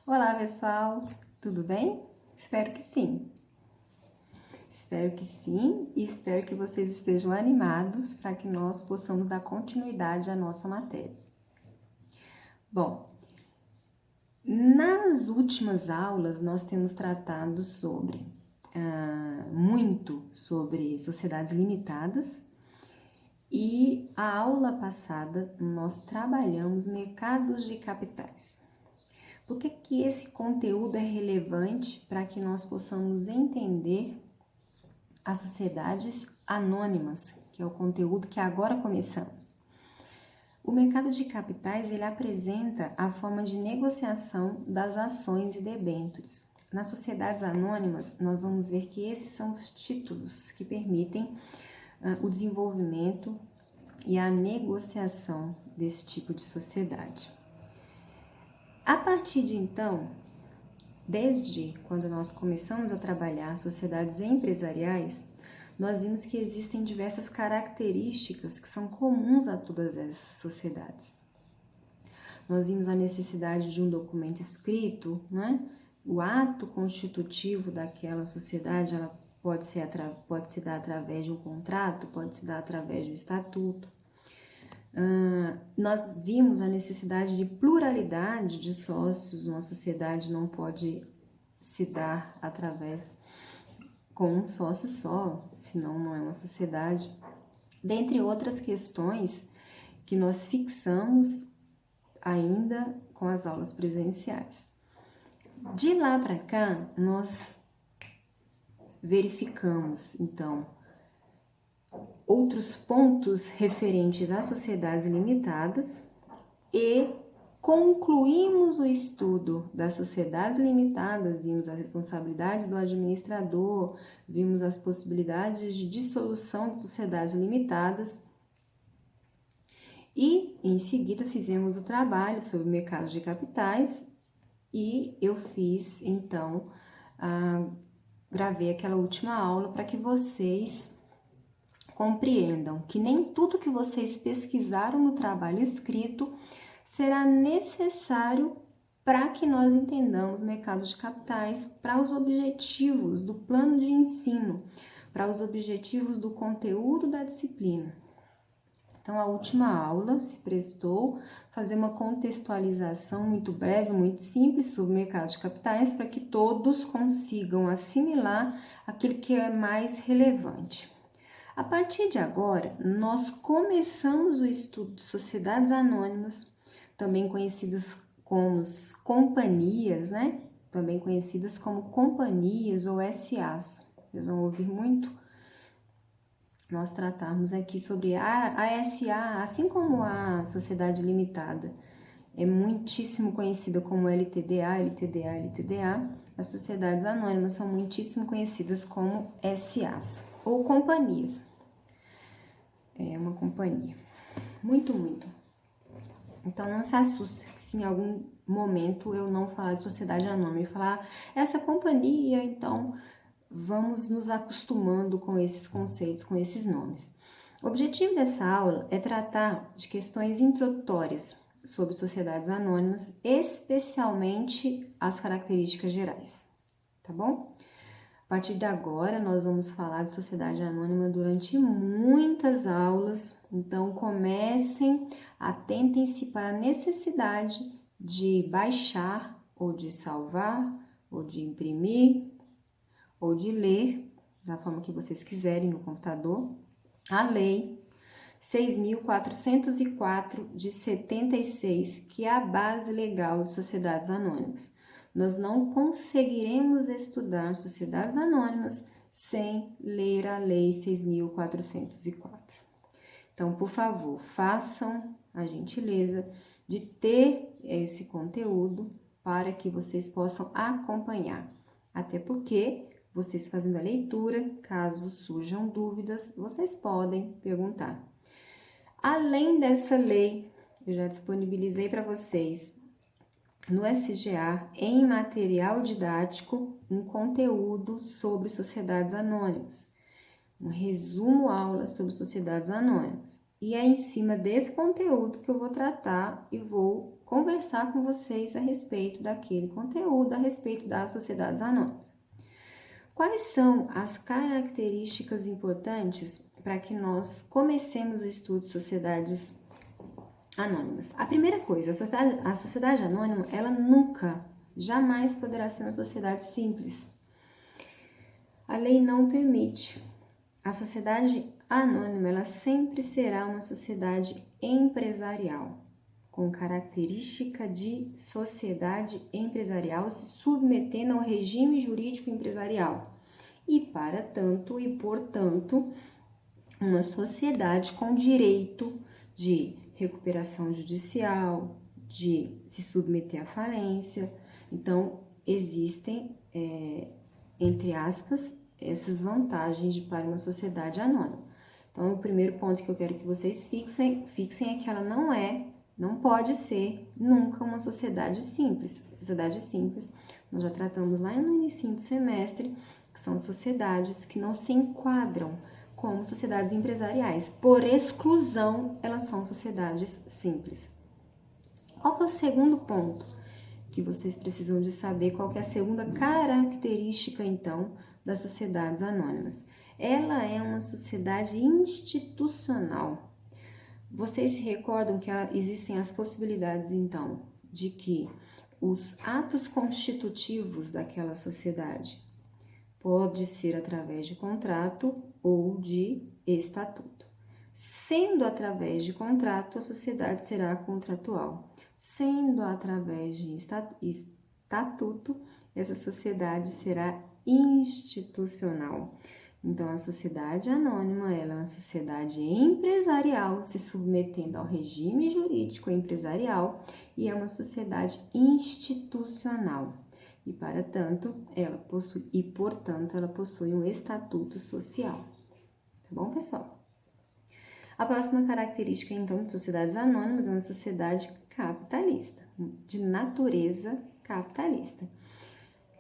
Olá, pessoal, tudo bem? Espero que sim. Espero que sim e espero que vocês estejam animados para que nós possamos dar continuidade à nossa matéria. Bom, nas últimas aulas nós temos tratado muito sobre sociedades limitadas e a aula passada nós trabalhamos mercados de capitais. Por que esse conteúdo é relevante para que nós possamos entender as sociedades anônimas, que é o conteúdo que agora começamos? O mercado de capitais ele apresenta a forma de negociação das ações e debêntures. Nas sociedades anônimas, nós vamos ver que esses são os títulos que permitem o desenvolvimento e a negociação desse tipo de sociedade. A partir de então, desde quando nós começamos a trabalhar sociedades empresariais, nós vimos que existem diversas características que são comuns a todas essas sociedades. Nós vimos a necessidade de um documento escrito, né? O ato constitutivo daquela sociedade, ela pode se dar através de um contrato, pode se dar através do estatuto. Nós vimos a necessidade de pluralidade de sócios, uma sociedade não pode se dar através com um sócio só, senão não é uma sociedade. Dentre outras questões que nós fixamos ainda com as aulas presenciais. De lá para cá, nós verificamos, então, outros pontos referentes às sociedades limitadas e concluímos o estudo das sociedades limitadas, vimos as responsabilidades do administrador, vimos as possibilidades de dissolução de sociedades limitadas e, em seguida, fizemos o trabalho sobre o mercado de capitais e eu fiz, então, gravei aquela última aula para que vocês compreendam que nem tudo que vocês pesquisaram no trabalho escrito será necessário para que nós entendamos o mercado de capitais para os objetivos do plano de ensino, para os objetivos do conteúdo da disciplina. Então, a última aula se prestou fazer uma contextualização muito breve, muito simples sobre o mercado de capitais para que todos consigam assimilar aquilo que é mais relevante. A partir de agora, nós começamos o estudo de sociedades anônimas, também conhecidas como companhias, né? Também conhecidas como companhias ou SAs. Vocês vão ouvir muito nós tratarmos aqui sobre a SA, assim como a sociedade limitada é muitíssimo conhecida como LTDA, LTDA, LTDA, as sociedades anônimas são muitíssimo conhecidas como SAs ou companhias. É uma companhia. Muito. Então não se assuste se em algum momento eu não falar de sociedade anônima e falar essa companhia, então vamos nos acostumando com esses conceitos, com esses nomes. O objetivo dessa aula é tratar de questões introdutórias sobre sociedades anônimas, especialmente as características gerais, tá bom? A partir de agora, nós vamos falar de sociedade anônima durante muitas aulas, então comecem, atentem-se para a necessidade de baixar, ou de salvar, ou de imprimir, ou de ler, da forma que vocês quiserem no computador, a Lei 6.404 de 76, que é a base legal de sociedades anônimas. Nós não conseguiremos estudar sociedades anônimas sem ler a Lei 6.404. Então, por favor, façam a gentileza de ter esse conteúdo para que vocês possam acompanhar. Até porque vocês fazendo a leitura, caso surjam dúvidas, vocês podem perguntar. Além dessa lei, eu já disponibilizei para vocês no SGA, em material didático, um conteúdo sobre sociedades anônimas, um resumo aula sobre sociedades anônimas. E é em cima desse conteúdo que eu vou tratar e vou conversar com vocês a respeito daquele conteúdo, a respeito das sociedades anônimas. Quais são as características importantes para que nós comecemos o estudo de sociedades anônimas? A primeira coisa, a sociedade anônima, ela nunca, jamais poderá ser uma sociedade simples. A lei não permite. A sociedade anônima, ela sempre será uma sociedade empresarial, com característica de sociedade empresarial, se submetendo ao regime jurídico empresarial. E, para tanto e portanto, uma sociedade com direito de recuperação judicial, de se submeter à falência. Então, existem, entre aspas, essas vantagens para uma sociedade anônima. Então, o primeiro ponto que eu quero que vocês fixem é que ela não pode ser nunca uma sociedade simples. Sociedade simples, nós já tratamos lá no início do semestre, que são sociedades que não se enquadram como sociedades empresariais. Por exclusão, elas são sociedades simples. Qual que é o segundo ponto que vocês precisam de saber? Qual que é a segunda característica, então, das sociedades anônimas? Ela é uma sociedade institucional. Vocês se recordam que existem as possibilidades, então, de que os atos constitutivos daquela sociedade pode ser através de contrato ou de estatuto. Sendo através de contrato, a sociedade será contratual. Sendo através de estatuto, essa sociedade será institucional. Então, a sociedade anônima, ela é uma sociedade empresarial, se submetendo ao regime jurídico empresarial, e é uma sociedade institucional. E, para tanto, portanto, ela possui um estatuto social. Tá bom, pessoal? A próxima característica, então, de sociedades anônimas é uma sociedade capitalista, de natureza capitalista,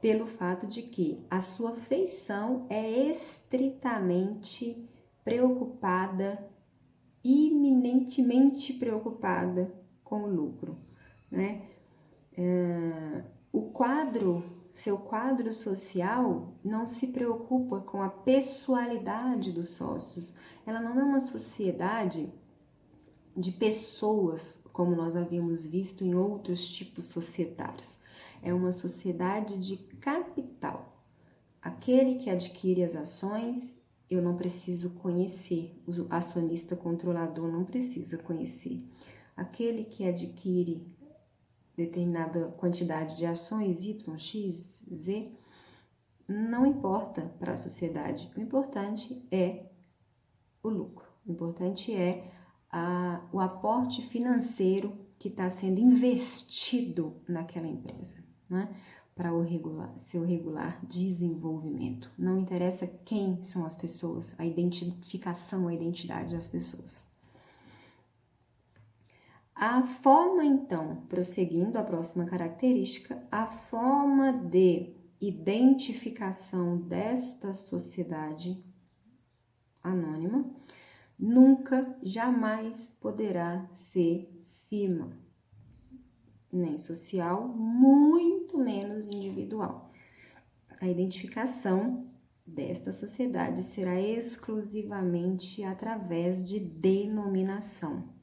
pelo fato de que a sua feição é estritamente preocupada, iminentemente preocupada com o lucro, né? Seu quadro social não se preocupa com a pessoalidade dos sócios. Ela não é uma sociedade de pessoas, como nós havíamos visto em outros tipos societários. É uma sociedade de capital. Aquele que adquire as ações, eu não preciso conhecer. O acionista controlador não precisa conhecer. Aquele que adquire determinada quantidade de ações, Y, X, Z, não importa para a sociedade. O importante é o lucro. O importante é o aporte financeiro que está sendo investido naquela empresa, né? Para seu regular desenvolvimento. Não interessa quem são as pessoas, a identificação, a identidade das pessoas. A forma, então, prosseguindo a próxima característica, a forma de identificação desta sociedade anônima nunca, jamais poderá ser firma, nem social, muito menos individual. A identificação desta sociedade será exclusivamente através de denominação.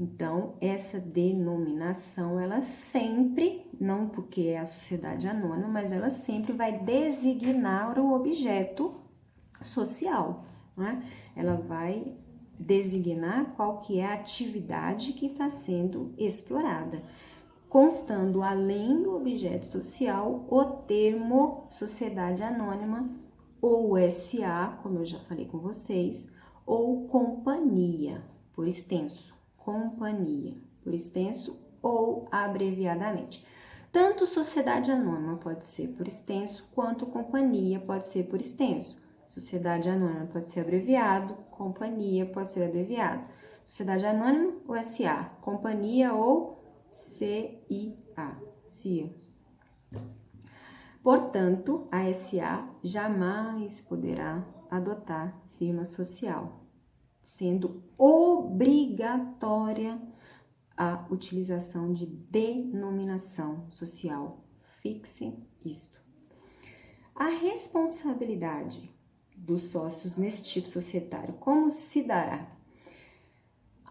Então, essa denominação, ela sempre, não porque é a sociedade anônima, mas ela sempre vai designar o objeto social, né? Ela vai designar qual que é a atividade que está sendo explorada, constando além do objeto social o termo sociedade anônima ou SA, como eu já falei com vocês, ou companhia, por extenso. Companhia, por extenso ou abreviadamente. Tanto sociedade anônima pode ser por extenso, quanto companhia pode ser por extenso. Sociedade anônima pode ser abreviado, companhia pode ser abreviado. Sociedade anônima ou SA, companhia ou CIA. Portanto, a SA jamais poderá adotar firma social, sendo obrigatória a utilização de denominação social. Fixem isto. A responsabilidade dos sócios nesse tipo societário, como se dará?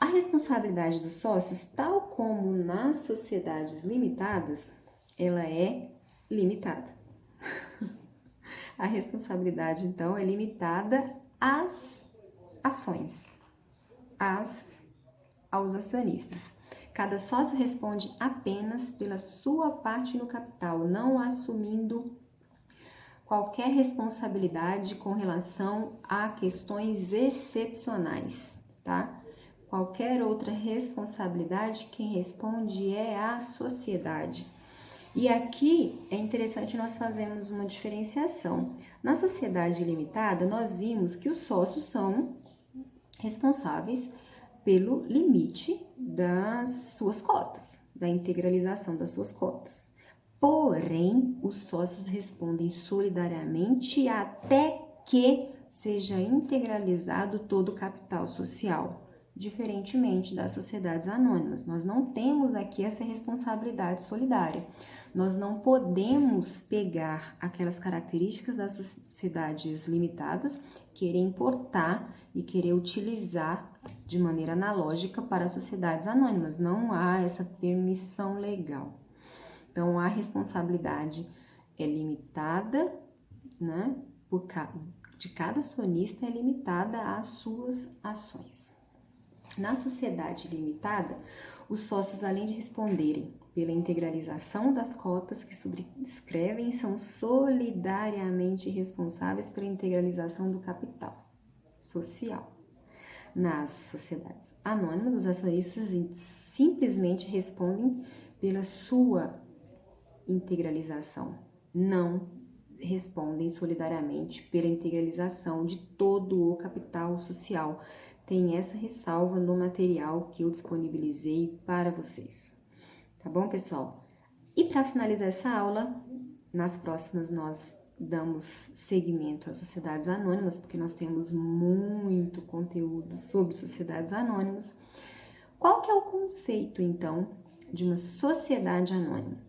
A responsabilidade dos sócios, tal como nas sociedades limitadas, ela é limitada. A responsabilidade, então, é limitada às ações, aos acionistas. Cada sócio responde apenas pela sua parte no capital, não assumindo qualquer responsabilidade com relação a questões excepcionais, tá? Qualquer outra responsabilidade, quem responde é a sociedade. E aqui é interessante nós fazermos uma diferenciação. Na sociedade limitada, nós vimos que os sócios são responsáveis pelo limite das suas cotas, da integralização das suas cotas. Porém, os sócios respondem solidariamente até que seja integralizado todo o capital social, diferentemente das sociedades anônimas. Nós não temos aqui essa responsabilidade solidária. Nós não podemos pegar aquelas características das sociedades limitadas, querer importar e querer utilizar de maneira analógica para as sociedades anônimas. Não há essa permissão legal. Então, a responsabilidade é limitada, né? De cada acionista é limitada às suas ações. Na sociedade limitada, os sócios, além de responderem pela integralização das cotas que subscrevem, são solidariamente responsáveis pela integralização do capital social. Nas sociedades anônimas, os acionistas simplesmente respondem pela sua integralização, não respondem solidariamente pela integralização de todo o capital social. Tem essa ressalva no material que eu disponibilizei para vocês. Tá bom, pessoal? E para finalizar essa aula, nas próximas nós damos seguimento às sociedades anônimas, porque nós temos muito conteúdo sobre sociedades anônimas. Qual que é o conceito, então, de uma sociedade anônima?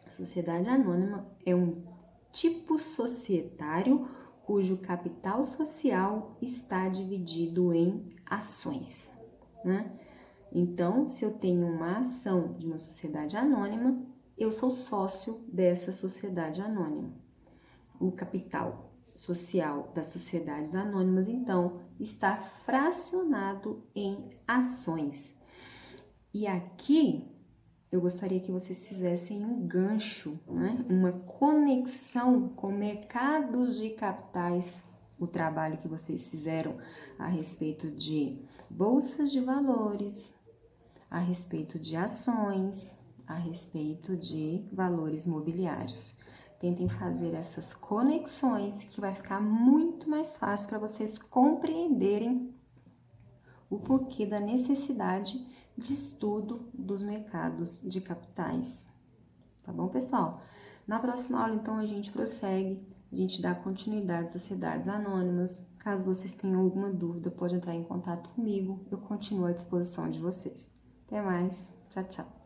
A sociedade anônima é um tipo societário cujo capital social está dividido em ações, né? Então, se eu tenho uma ação de uma sociedade anônima, eu sou sócio dessa sociedade anônima. O capital social das sociedades anônimas, então, está fracionado em ações. E aqui eu gostaria que vocês fizessem um gancho, né? Uma conexão com mercados de capitais, o trabalho que vocês fizeram a respeito de bolsas de valores, a respeito de ações, a respeito de valores mobiliários. Tentem fazer essas conexões que vai ficar muito mais fácil para vocês compreenderem o porquê da necessidade de estudo dos mercados de capitais. Tá bom, pessoal? Na próxima aula, então, a gente prossegue, a gente dá continuidade às sociedades anônimas. Caso vocês tenham alguma dúvida, pode entrar em contato comigo, eu continuo à disposição de vocês. Até mais, tchau, tchau!